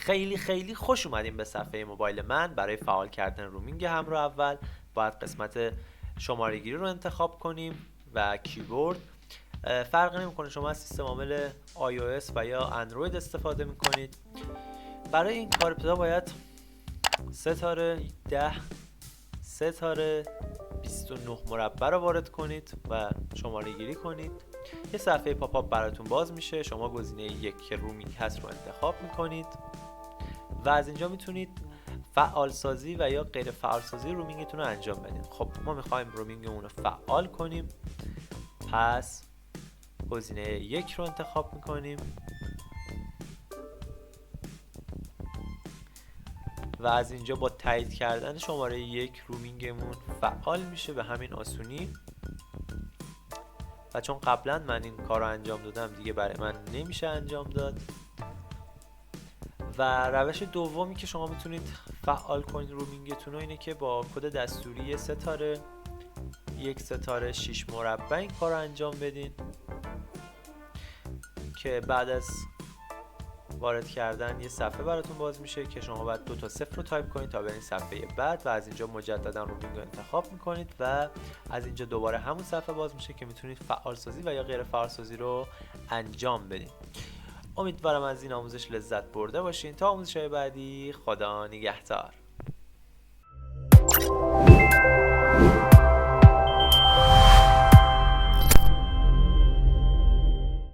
خیلی خیلی خوش اومدیم به صفحه موبایل من. برای فعال کردن رومینگ همراه اول باید قسمت شماره گیری رو انتخاب کنیم و کیبورد. فرق نمیکنه شما از سیستم عامل iOS و یا اندروید استفاده میکنید. برای این کار ابتدا باید ستاره 10 ستاره 29 مربع رو وارد کنید و شماره گیری کنید. یه صفحه پاپ آپ براتون باز میشه. شما گزینه 1 که رومینگ هست رو انتخاب میکنید و از اینجا میتونید فعال سازی و یا غیر فعال سازی رومینگتون رو انجام بدید. خب ما میخوایم رومینگمون رو فعال کنیم، پس گزینه 1 رو انتخاب میکنیم و از اینجا با تایید کردن شماره 1 رومینگمون فعال میشه به همین آسونی. و چون قبلا من این کار رو انجام دادم دیگه برای من نمیشه انجام داد. و روش دومی که شما میتونید فعال کنید رومینگتون رو اینه که با کد دستوری ستاره 1 ستاره 6 مربع این کار رو انجام بدین که بعد از وارد کردن یه صفحه براتون باز میشه که شما باید 2 تا 0 رو تایپ کنید تا برین صفحه بعد و از اینجا مجددا رومینگ رو انتخاب میکنید و از اینجا دوباره همون صفحه باز میشه که میتونید فعال سازی و یا غیر فعال سازی رو انجام بدید. امیدوارم از این آموزش لذت برده باشین. تا آموزش‌های بعدی، خدا نگهدار.